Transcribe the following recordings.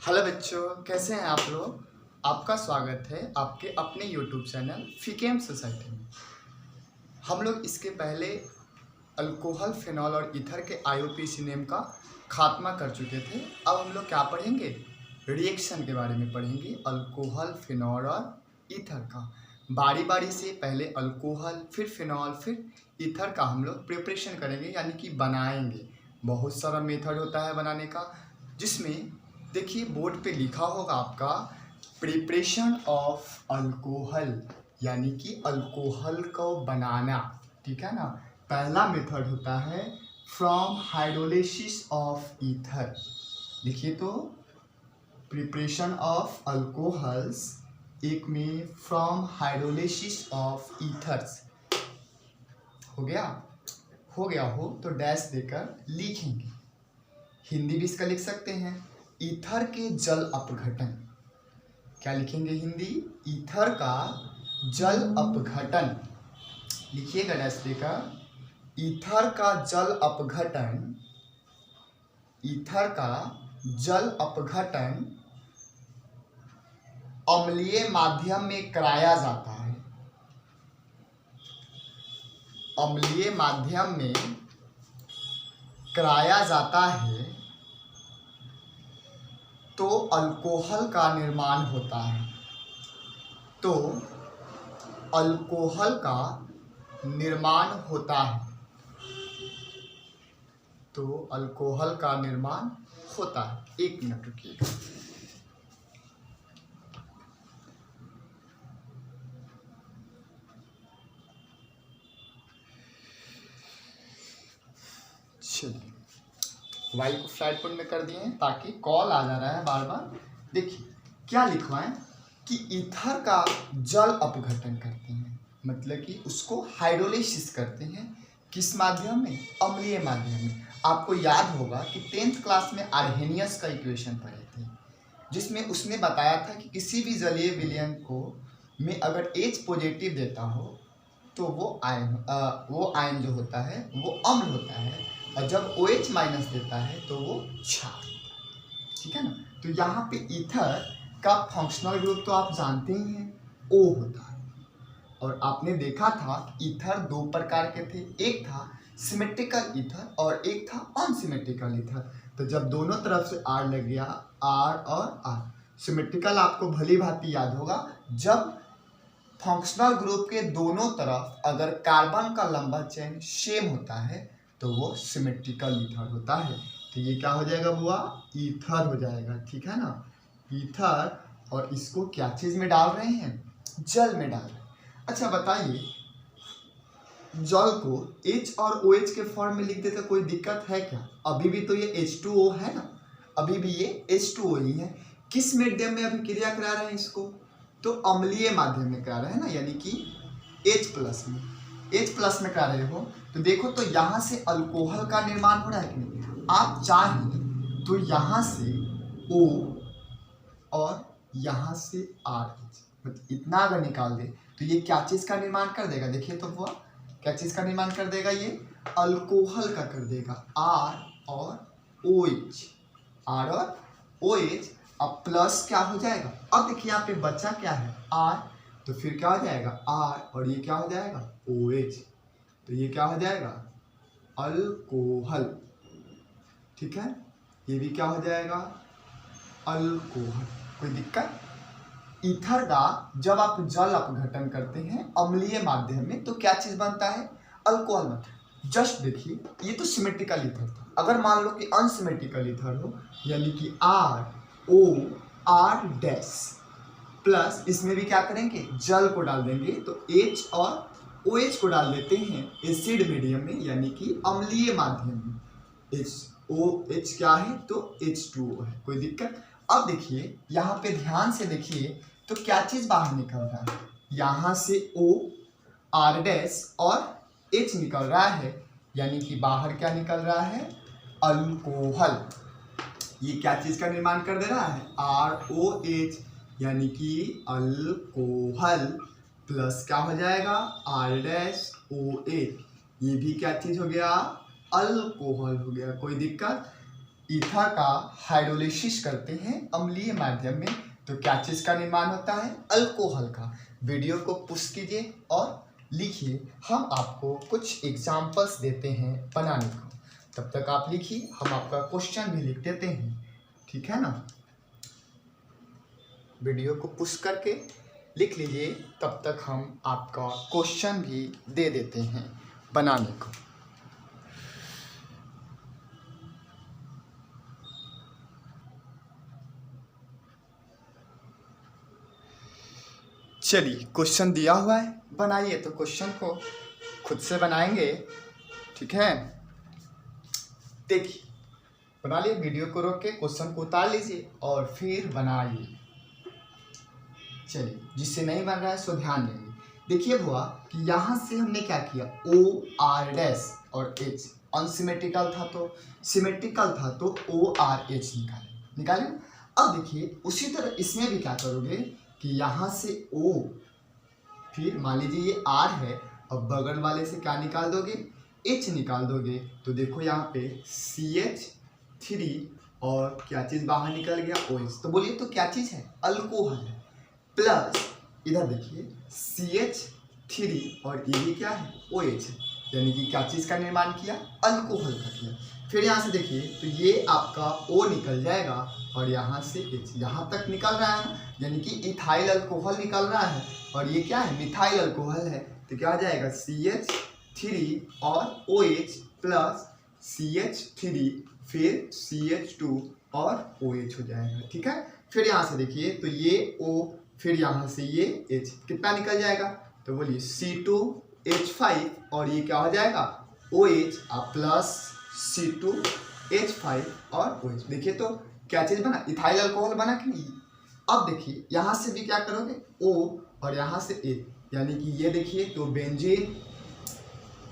Hello बच्चों, कैसे हैं आप लोग। आपका स्वागत है आपके अपने यूट्यूब चैनल फीकेम सोसाइटी में। हम लोग इसके पहले अल्कोहल, फिनॉल और ईथर के आईयूपीएसी नेम का खात्मा कर चुके थे। अब हम लोग क्या पढ़ेंगे, रिएक्शन के बारे में पढ़ेंगे। अल्कोहल, फिनॉल और ईथर का बारी बारी से पहले अल्कोहल, फिर फिनॉल, फिर ईथर का हम लोग प्रिपरेशन करेंगे, यानी कि बनाएंगे। बहुत सारा मेथड होता है बनाने का, जिसमें देखिए बोर्ड पे लिखा होगा आपका प्रिपरेशन ऑफ अल्कोहल, यानी कि अल्कोहल को बनाना। ठीक है ना। पहला मेथड होता है फ्रॉम हाइड्रोलिसिस ऑफ ईथर। देखिए तो प्रिपरेशन ऑफ अल्कोहल्स, एक में फ्रॉम हाइड्रोलिसिस ऑफ ईथर्स। हो गया हो तो डैश देकर लिखेंगे। हिंदी भी इसका लिख सकते हैं, ईथर के जल अपघटन। क्या लिखेंगे हिंदी, ईथर का जल अपघटन। लिखिएगा डैश देकर, ईथर का जल अपघटन। ईथर का जल अपघटन अम्लीय माध्यम में कराया जाता है। अम्लीय माध्यम में कराया जाता है तो अल्कोहल का निर्माण होता है। तो अल्कोहल का निर्माण होता है। तो अल्कोहल का निर्माण होता है। एक मिनट रुकिएगा। चलिए, वाई को फ्लाइट मोड में कर दिए हैं ताकि कॉल आ जा रहा है बार बार। देखिए क्या लिखवाएं कि ईथर का जल अपघटन करते हैं, मतलब कि उसको हाइड्रोलिसिस करते हैं। किस माध्यम में, अम्लीय माध्यम में। आपको याद होगा कि 10th क्लास में आर्हेनियस का इक्वेशन पढ़े थे, जिसमें उसने बताया था कि किसी भी जलीय विलयन को में अगर H पॉजिटिव देता हो तो वो आयन जो होता है वो अम्ल होता है, और जब OH माइनस देता है तो वो क्षार। ठीक है ना। तो यहाँ पे ईथर का फंक्शनल ग्रुप तो आप जानते ही हैं, O होता है। और आपने देखा था ईथर दो प्रकार के थे, एक था सिमेट्रिकल ईथर और एक था अनसिमेट्रिकल ईथर। तो जब दोनों तरफ से R लग गया, R और R, सिमेट्रिकल आपको भली भांति याद होगा, जब फंक्शनल ग्रुप के दोनों तरफ अगर कार्बन का लंबा चेन सेम होता है तो वो सिमेट्रिकल ईथर होता है। तो ये क्या हो जाएगा बुआ, ईथर हो जाएगा। ठीक है ना, ईथर। और इसको क्या चीज में डाल रहे हैं, जल में डाल रहे हैं। अच्छा बताइए, जल को H और OH के फॉर्म में लिख देते कोई दिक्कत है क्या। अभी भी तो ये H2O है ना, अभी भी ये H2O ही है। किस मीडियम में अभी क्रिया करा रहे हैं इसको, तो अम्लीय माध्यम में करा रहे हैं ना, यानी कि H+ में। H+ में करा रहे हो तो देखो तो यहाँ से अल्कोहल का निर्माण हो रहा है कि नहीं। आप चाहें तो यहाँ से O और यहाँ से RH, मतलब इतना अगर निकाल दे तो ये क्या चीज का निर्माण कर देगा। देखिए तो वो क्या चीज का निर्माण कर देगा, ये अल्कोहल का कर देगा। R और OH, R और OH। अब प्लस क्या हो जाएगा, अब देखिए यहाँ पे बचा क्या है, R, तो फिर क्या हो जाएगा R, और ये क्या हो जाएगा OH, तो ये क्या हो जाएगा अल्कोहल। ठीक है, ये भी क्या हो जाएगा अल्कोहल। कोई दिक्कत। ईथर का जब आप जल अपघटन करते हैं अम्लीय माध्यम में तो क्या चीज बनता है, अल्कोहल बनता है। जस्ट देखिए, ये तो सिमेट्रिकल ईथर था। अगर मान लो कि अनसिमेट्रिकल ईथर हो, यानी कि ROR प्लस इसमें भी क्या करेंगे, जल को डाल देंगे, तो H और OH को डाल देते हैं एसिड मीडियम में, यानी कि अम्लीय माध्यम में। OH क्या है, तो H2O है। कोई दिक्कत। अब देखिए यहाँ पे ध्यान से देखिए तो क्या चीज बाहर निकल रहा है, यहाँ से O, R' और H निकल रहा है, यानी कि बाहर क्या निकल रहा है, अल्कोहल। ये क्या चीज का निर्माण कर दे रहा है, ROH, यानी कि अल्कोहल, प्लस क्या हो जाएगा R'OH, ये भी क्या चीज हो गया, अल्कोहल हो गया। कोई दिक्कत। ईथर का हाइड्रोलिसिस करते हैं अम्लीय माध्यम में तो क्या चीज़ का निर्माण होता है? अल्कोहल का। वीडियो को पुश कीजिए और लिखिए, हम आपको कुछ एग्जाम्पल्स देते हैं बनाने को। तब तक आप लिखिए, हम आपका क्वेश्चन भी लिख देते हैं, ठीक है ना। वीडियो को पुश करके लिख लीजिए, तब तक हम आपका क्वेश्चन भी दे देते हैं बनाने को। चलिए, क्वेश्चन दिया हुआ है, बनाइए। तो क्वेश्चन को खुद से बनाएंगे, ठीक है। देखिए, बना लिए, वीडियो को रोक के क्वेश्चन को उतार लीजिए और फिर बनाइए। चलिए, जिससे नहीं बन रहा है सो ध्यान देंगे। देखिए बुआ कि यहाँ से हमने क्या किया, OR' और H अनसिमेट्रिकल था तो सिमेट्रिकल था तो ORH निकाले। अब देखिए उसी तरह इसमें भी क्या करोगे कि यहाँ से O, फिर मान लीजिए ये R है, अब बगल वाले से क्या निकाल दोगे, H निकाल दोगे। तो देखो यहाँ पे CH3 और क्या चीज़ बाहर निकल गया, OH। तो बोलिए तो क्या चीज़ है, अल्कोहल है। प्लस इधर देखिए CH3 और ये भी क्या है, OH है, यानी कि क्या चीज़ का निर्माण किया, अल्कोहल का किया। फिर यहाँ से देखिए तो ये आपका O निकल जाएगा और यहाँ से H यहाँ तक निकल रहा है, यानी कि इथाइल अल्कोहल निकल रहा है और ये क्या है, मिथाइल अल्कोहल है। तो क्या हो जाएगा, CH3 और OH प्लस CH3 फिर CH2 और OH हो जाएगा, ठीक है। फिर यहाँ से देखिए तो ये O, फिर यहाँ से ये H कितना निकल जाएगा, तो बोलिए C2H5 और ये क्या हो जाएगा, OH प्लस C2H5 और OH। देखिए तो क्या चीज़ बना, इथाइल अल्कोहल बना कि नहीं। अब देखिए यहाँ से भी क्या करोगे, O और यहाँ से A, यानी कि ये देखिए तो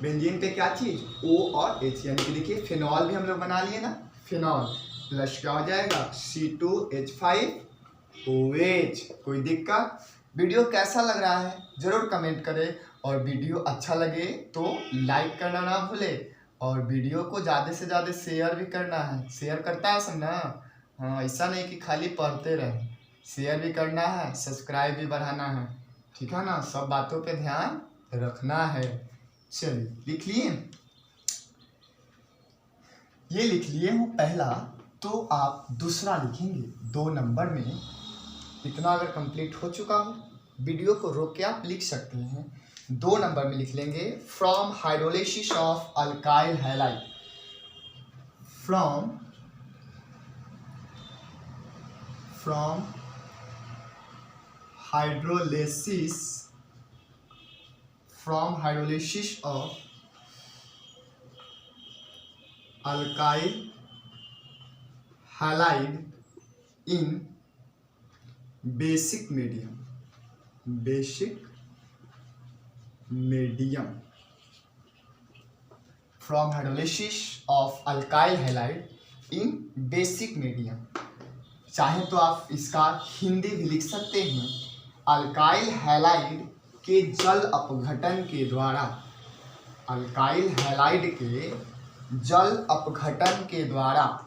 बेंजीन पे क्या चीज़, O और H, यानी कि देखिए फिनॉल भी हम लोग बना लिए ना, फिनॉल प्लस क्या हो जाएगा C2H5OH। कोई दिक्कत? वीडियो कैसा लग रहा है ज़रूर कमेंट करें, और वीडियो अच्छा लगे तो लाइक करना ना भूले, और वीडियो को ज़्यादा से ज़्यादा शेयर भी करना है। शेयर करता है सब ना, हाँ, ऐसा नहीं कि खाली पढ़ते रहें, शेयर भी करना है, सब्सक्राइब भी बढ़ाना है, ठीक है ना। सब बातों पे ध्यान रखना है। चलिए लिख लिए, ये लिख लिए हूँ पहला, तो आप दूसरा लिखेंगे 2 नंबर में। इतना अगर कंप्लीट हो चुका हो, वीडियो को रोक के आप लिख सकते हैं। 2 नंबर में लिख लेंगे, from hydrolysis of alkyl halide, from hydrolysis of alkyl halide in basic medium, from hydrolysis of alkyl halide in basic medium. चाहे तो आप इसका हिंदी भी लिख सकते हैं, अल्काइल हैलाइड के जल अपघटन के द्वारा, अल्काइल हैलाइड के जल अपघटन के द्वारा,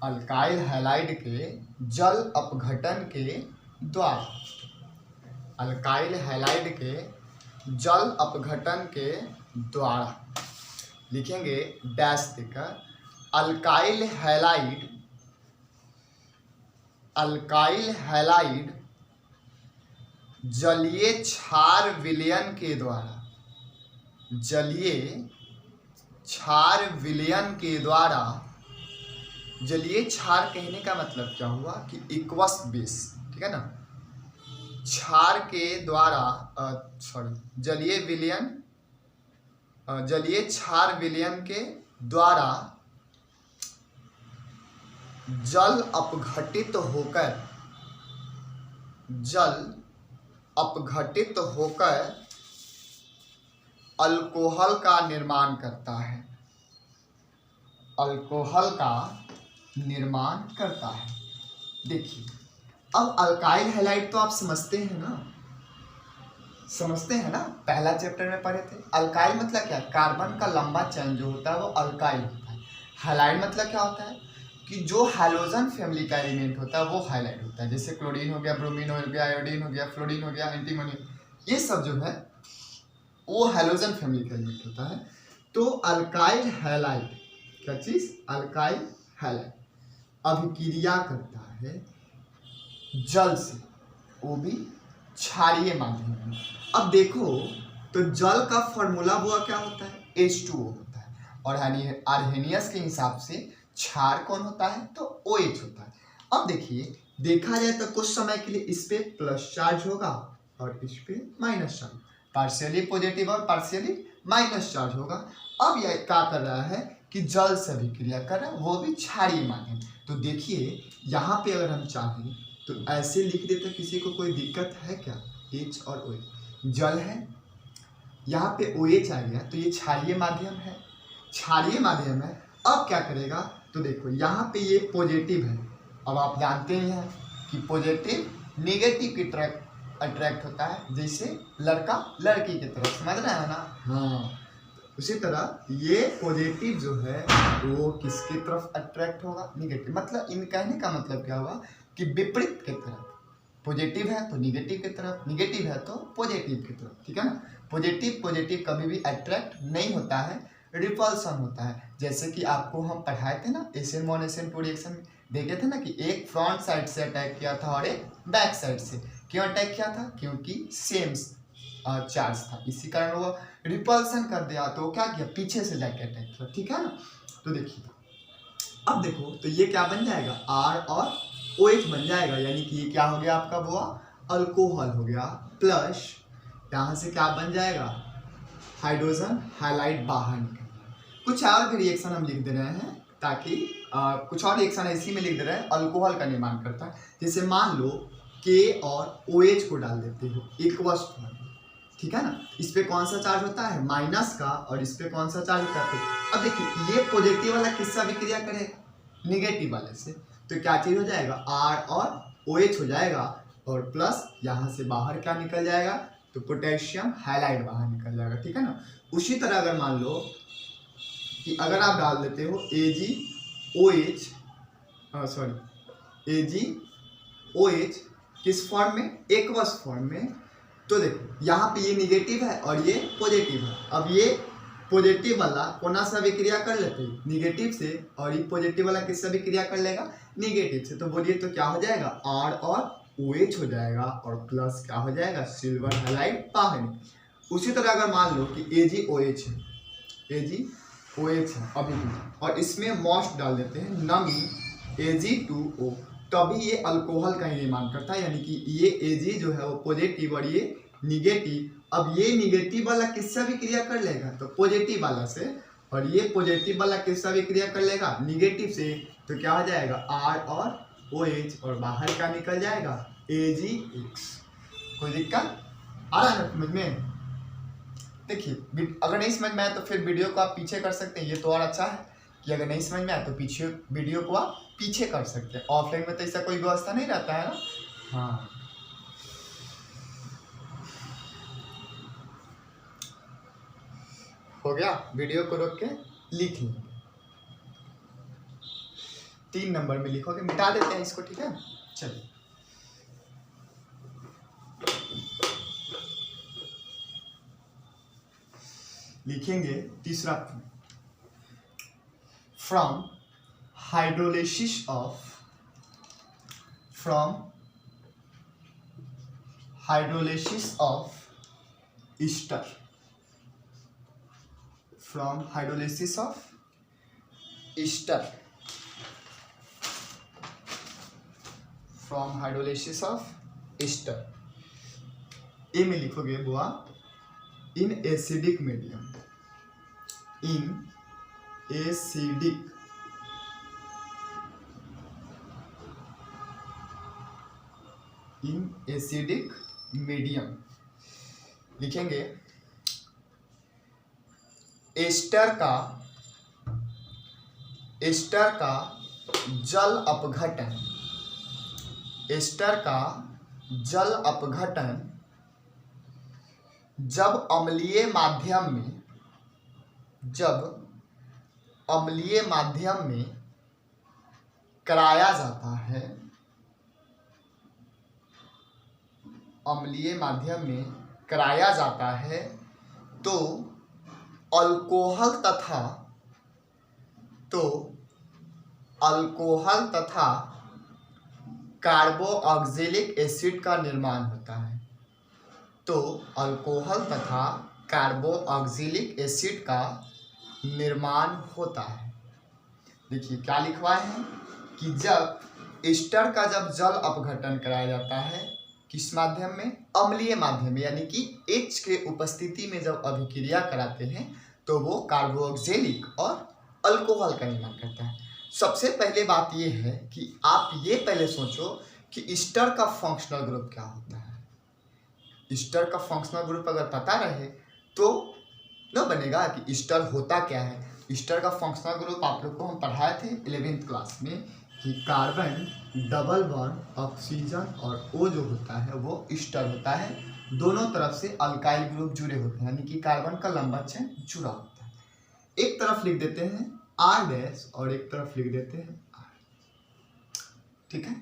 अल्काइल हैलाइड के जल अपघटन के द्वारा, अल्काइल हैलाइड के जल अपघटन के द्वारा लिखेंगे डैश देकर, अल्काइल हैलाइड जलीय क्षार विलयन के द्वारा, जलीय क्षार विलयन के द्वारा, जलीय क्षार कहने का मतलब क्या हुआ कि इक्वस बेस, ठीक है ना, क्षार के द्वारा जलीय क्षार विलयन के द्वारा जल अपघटित होकर अल्कोहल का निर्माण करता है, अल्कोहल का निर्माण करता है। देखिए अब अल्काइल हैलाइड तो आप समझते हैं ना, पहला चैप्टर में पढ़े थे। अल्काइल मतलब क्या, कार्बन का लंबा चेन जो होता है वो अल्काइल होता है। हैलाइड मतलब क्या होता है कि जो हैलोजन फैमिली का एलिमेंट होता है वो हाईलाइट होता है, जैसे क्लोरीन हो गया, ब्रोमीन हो गया, आयोडीन हो गया, फ्लोरीन हो गया, एंटीमोनी, ये सब जो है वो हैलोजन फैमिली का एलिमेंट होता है। तो अल्काइल हैलाइड, क्या चीज, अल्काइल हैलाइड अभिक्रिया करता है जल से, वो भी क्षारीय माध्यम में। अब देखो तो जल का फॉर्मूला वो क्या होता है, H2O होता है, और आर्हेनियस के हिसाब से क्षार कौन होता है, तो OH होता है। अब देखिए देखा जाए तो कुछ समय के लिए इस पे प्लस चार्ज होगा और इस पे माइनस चार्ज, पार्शियली पॉजिटिव और पार्शियली माइनस चार्ज होगा। अब यह क्या कर रहा है कि जल से अभिक्रिया कर रहा है, वो भी क्षारीय माध्यम। तो देखिए यहाँ पे अगर हम चाहें तो ऐसे लिख देते, किसी को कोई दिक्कत है क्या, H और OH जल है, यहाँ पे OH आ गया तो ये क्षारीय माध्यम है, क्षारीय माध्यम है। अब क्या करेगा तो देखो यहाँ पे ये पॉजिटिव है, अब आप जानते ही हैं कि पॉजिटिव नेगेटिव की तरफ अट्रैक्ट होता है, जैसे लड़का लड़की की तरफ, समझ रहे हैं ना। हाँ, उसी तरह ये पॉजिटिव जो है वो किसकी तरफ अट्रैक्ट होगा, निगेटिव। मतलब इन कहने का मतलब क्या हुआ कि विपरीत की तरफ, पॉजिटिव है तो निगेटिव की तरफ, निगेटिव है तो पॉजिटिव की तरफ, ठीक है ना। पॉजिटिव पॉजिटिव कभी भी अट्रैक्ट नहीं होता है, रिपल्सन होता है। जैसे कि आपको हम पढ़ाए थे ना SN1 SN2 रिएक्शन में, देखे थे ना कि एक फ्रंट साइड से अटैक किया था और एक बैक साइड से। क्यों अटैक किया था, क्योंकि सेम चार्ज था, इसी कारण वो रिपल्सन कर दिया, तो क्या किया, पीछे से जाके अटैक किया, ठीक है ना। तो देखिए अब देखो तो ये क्या बन जाएगा, R और OH बन जाएगा, यानी कि ये क्या हो गया आपका वो अल्कोहल हो गया, प्लस यहाँ से क्या बन जाएगा, हाइड्रोजन हैलाइड बाहर निकल। कुछ और भी रिएक्शन हम लिख दे रहे हैं ताकि कुछ और रिएक्शन इसी में लिख दे रहे हैं, अल्कोहल का निर्माण करता है। जैसे मान लो K और OH को डाल देते हो इक्वस फॉर्म, ठीक है ना। इस पे कौन सा चार्ज होता है, माइनस का, और इस पे कौन सा चार्ज होता है। अब देखिए ये पॉजिटिव वाला किससे अभिक्रिया करेगा, निगेटिव वाले से, तो क्या चीज हो जाएगा, R और OH हो जाएगा, और प्लस यहाँ से बाहर क्या निकल जाएगा, तो पोटेशियम हैलाइड बाहर निकल जाएगा, ठीक है ना। उसी तरह अगर मान लो कि अगर आप डाल देते हो AgOH, सॉरी AgOH किस फॉर्म में, एक्वस फॉर्म में, तो देखो यहाँ पे ये निगेटिव है और ये पॉजिटिव है। अब ये पॉजिटिव वाला कौन सा अभिक्रिया कर लेते हैं, निगेटिव से, और ये पॉजिटिव वाला किससे अभिक्रिया कर लेगा, निगेटिव से। तो बोलिए तो क्या हो जाएगा, R और OH हो जाएगा, और प्लस क्या हो जाएगा, सिल्वर हैलाइड बाहर। उसी तरह अगर मान लो कि AgOH है, AgOH है अभी भी, और इसमें मॉस्ट डाल देते हैं नमी Ag2O, तभी ये अल्कोहल का निर्माण करता है, यानी कि ये Ag जो है वो पॉजिटिव और ये निगेटिव। अब ये निगेटिव वाला किससे भी क्रिया कर लेगा, तो पॉजिटिव वाला से, और ये पॉजिटिव वाला किससे भी क्रिया कर लेगा, निगेटिव से। तो क्या हो जाएगा, R और OH, और बाहर क्या निकल जाएगा, AgX। कोई दिक्कत आ रहा है ना समझ में। देखिए अगर नहीं समझ में आया तो फिर वीडियो को आप पीछे कर सकते हैं, ये तो और अच्छा है कि अगर नहीं समझ में आया तो पीछे वीडियो को आप पीछे कर सकते हैं। ऑफलाइन में तो ऐसा कोई व्यवस्था नहीं रहता है ना। हाँ, हो गया, वीडियो को रोक के लिख लेंगे, 3 नंबर में लिखोगे, मिटा देते हैं इसको, ठीक है। चलिए लिखेंगे तीसरा, from hydrolysis of ester, from hydrolysis of ester, from hydrolysis of ester. A में लिखोगे बुआ, in acidic medium, in acidic medium लिखेंगे, एस्टर का जल अपघटन, एस्टर का जल अपघटन जब अम्लीय माध्यम में, जब अम्लीय माध्यम में कराया जाता है, अम्लीय माध्यम में कराया जाता है तो अल्कोहल तथा कार्बोक्सिलिक एसिड का निर्माण होता है। तो अल्कोहल तथा कार्बोक्सिलिक एसिड का निर्माण होता है। देखिए क्या लिखवाए हैं कि जब एस्टर का जल अपघटन कराया जाता है किस माध्यम में, अम्लीय माध्यम में, यानी कि H के उपस्थिति में जब अभिक्रिया कराते हैं तो वो कार्बोक्सिलिक और अल्कोहल का निर्माण करता है। सबसे पहले बात ये है कि आप ये पहले सोचो कि एस्टर का फंक्शनल ग्रुप क्या होता है। एस्टर का फंक्शनल ग्रुप अगर पता रहे तो न बनेगा कि एस्टर होता क्या है। एस्टर का फंक्शनल ग्रुप आप लोग को हम पढ़ाए थे 11th क्लास में कि कार्बन डबल बॉन्ड ऑक्सीजन और O जो होता है वो एस्टर होता है। दोनों तरफ से अल्काइल ग्रुप जुड़े होते हैं, यानी कि कार्बन का लंबा चेन जुड़ा होता है। एक तरफ लिख देते हैं R डैश और एक तरफ लिख देते हैं R, ठीक है।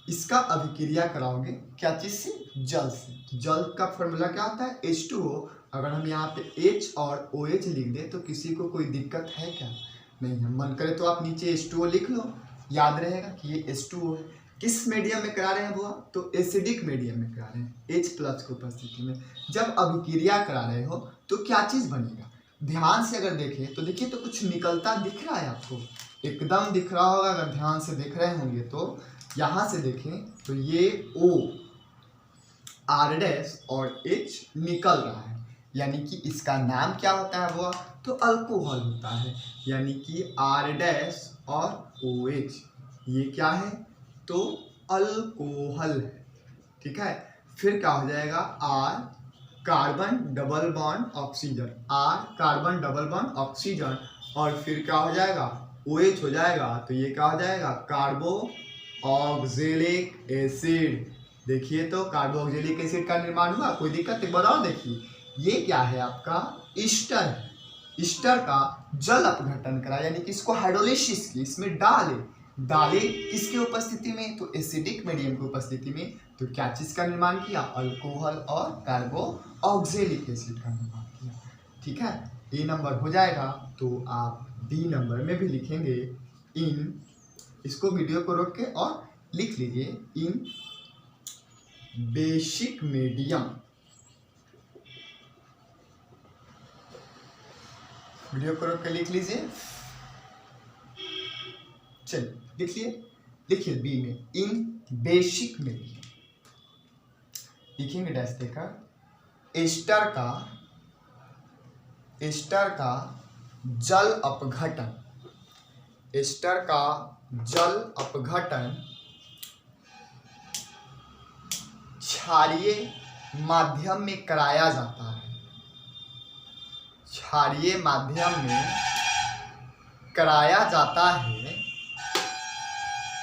इसका अभिक्रिया कराओगे क्या चीज से, जल से। जल का फॉर्मूला क्या होता है, H2O। अगर हम यहाँ पे H और OH लिख दें तो किसी को कोई दिक्कत है क्या, नहीं है। मन करे तो आप नीचे H2O लिख लो, याद रहेगा कि ये H2O है। किस मीडियम में करा रहे हैं वो, तो एसिडिक मीडियम में करा रहे हैं H प्लस की उपस्थिति में। जब अभिक्रिया करा रहे हो तो क्या चीज बनेगा, ध्यान से अगर देखें तो देखिए तो कुछ निकलता दिख रहा है आपको, एकदम दिख रहा होगा अगर ध्यान से देख रहे होंगे तो। यहाँ से देखें तो ये O R डैश और H निकल रहा है, यानी कि इसका नाम क्या होता है वो, तो अल्कोहल होता है। यानी कि R डैश और OH ये क्या है, तो अल्कोहल है, ठीक है। फिर क्या हो जाएगा, R carbon double bond oxygen, R carbon double bond oxygen, और फिर क्या हो जाएगा, OH हो जाएगा। तो ये क्या हो जाएगा, कार्बोक्सिलिक एसिड। देखिए तो कार्बोक्सिलिक एसिड का निर्माण हुआ, कोई दिक्कत एक बार और देखिए, ये क्या है आपका एस्टर है। एस्टर का जल अपघटन करा, यानी कि इसको हाइड्रोलिसिस की, इसमें डाले किसके उपस्थिति में, तो एसिडिक मीडियम की उपस्थिति में। तो क्या चीज का निर्माण किया, अल्कोहल और कार्बोक्सिलिक एसिड का निर्माण किया, ठीक है। ए नंबर हो जाएगा। तो आप बी नंबर में भी लिखेंगे इन, इसको वीडियो को रोक के और लिख लीजिए, इन बेसिक मीडियम, वीडियो को रोक के लिख लीजिए। चलिए लिखिए बी में इन बेसिक मीडियम, लिखेंगे डैश देकर, एस्टर का जल अपघटन, एस्टर का जल अपघटन क्षारीय माध्यम में कराया जाता है, क्षारीय माध्यम में कराया जाता है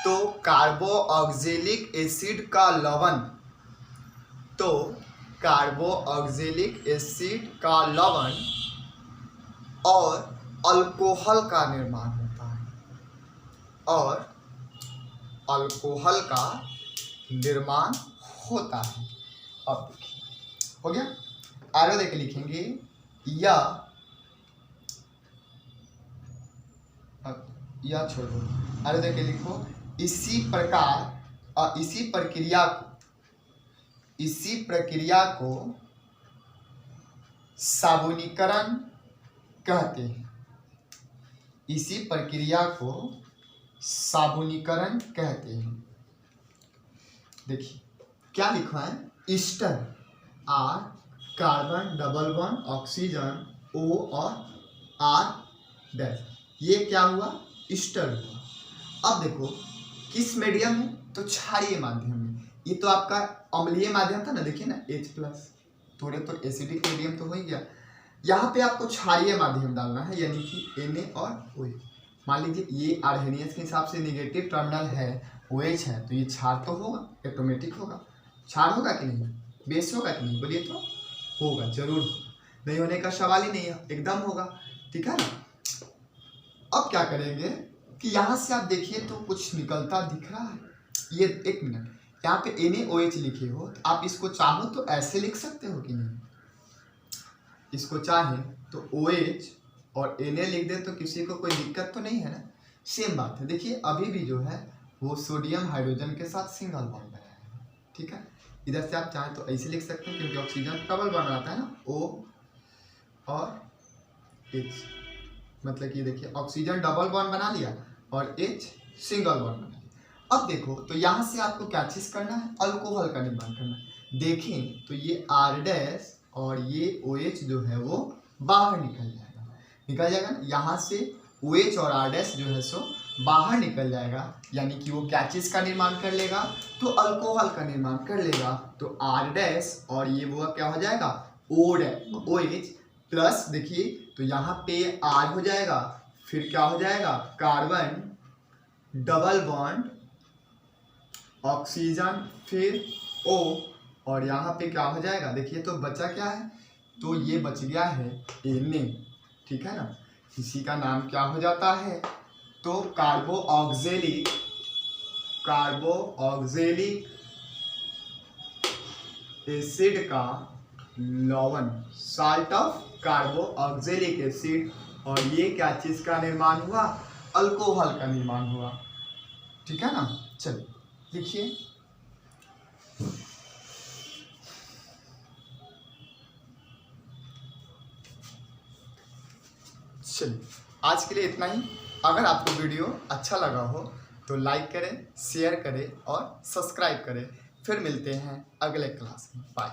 तो कार्बोक्सिलिक एसिड का लवण, तो कार्बोक्सिलिक एसिड का लवण और अल्कोहल का निर्माण होता है, और अल्कोहल का निर्माण होता है। अब देखिए हो गया, आगे देख लिखेंगे, या छोड़ो, आगे देख लिखो, इसी प्रक्रिया को साबुनीकरण कहते हैं, इसी प्रक्रिया को साबुनीकरण कहते हैं। देखिए क्या लिखा है, ester R carbon double bond oxygen O और R डैश, ये क्या हुआ, एस्टर हुआ। अब देखो किस मीडियम में, तो क्षारीय माध्यम में। ये तो आपका अम्लीय माध्यम था ना, देखिए ना H प्लस, थोड़े तो एसिडिक मीडियम तो हो ही गया। यहाँ पे आपको क्षारीय माध्यम डालना है, यानी कि Na और OH। मान लीजिए ये आर्हेनियस के हिसाब से नेगेटिव टर्मिनल है, OH है, तो ये क्षार तो होगा, ऑटोमेटिक होगा। क्षार होगा कि नहीं, बेस होगा कि नहीं, बोलिए तो होगा, जरूर होगा, नहीं होने का सवाल ही नहीं है, एकदम होगा, ठीक है ना। अब क्या करेंगे कि यहाँ से आप देखिए तो कुछ निकलता दिख रहा है। ये एक मिनट, यहाँ पे NaOH लिखे हो तो आप इसको चाहो तो ऐसे लिख सकते हो कि नहीं, इसको चाहे तो OH और Na लिख दे तो किसी को कोई दिक्कत तो नहीं है ना। सेम बात है, देखिए अभी भी जो है वो सोडियम हाइड्रोजन के साथ सिंगल बॉन्ड बनाया है, ठीक है। इधर से आप चाहें तो ऐसे लिख सकते हैं क्योंकि ऑक्सीजन डबल बॉन्ड बनाता है ना, O और H, मतलब कि देखिए ऑक्सीजन डबल बॉन्ड बना लिया और H सिंगल बॉन्ड बना लिया। अब देखो तो यहाँ से आपको क्या चीज करना है, अल्कोहल का निर्माण करना है। देखें तो ये R' और ये OH जो है वो बाहर निकल जाएगा ना, यहाँ से OH और R' जो है सो बाहर निकल जाएगा, यानी कि वो क्या चीज का निर्माण कर लेगा, तो अल्कोहल का निर्माण कर लेगा। तो R' और ये वो क्या हो जाएगा, OH प्लस, देखिए तो यहाँ पे R हो जाएगा, फिर क्या हो जाएगा, कार्बन डबल बॉन्ड ऑक्सीजन, फिर O, और यहाँ पे क्या हो जाएगा, देखिए तो बचा क्या है, तो ये बच गया है Na, ठीक है ना। इसी का नाम क्या हो जाता है, तो कार्बोऑक्जेलिक एसिड का लवण, साल्ट ऑफ कार्बोऑक्जेलिक एसिड, और ये क्या चीज का निर्माण हुआ, अल्कोहल का निर्माण हुआ, ठीक है ना। चलिए लिखिए, चलिए आज के लिए इतना ही। अगर आपको वीडियो अच्छा लगा हो तो लाइक करें, शेयर करें और सब्सक्राइब करें। फिर मिलते हैं अगले क्लास में, बाय।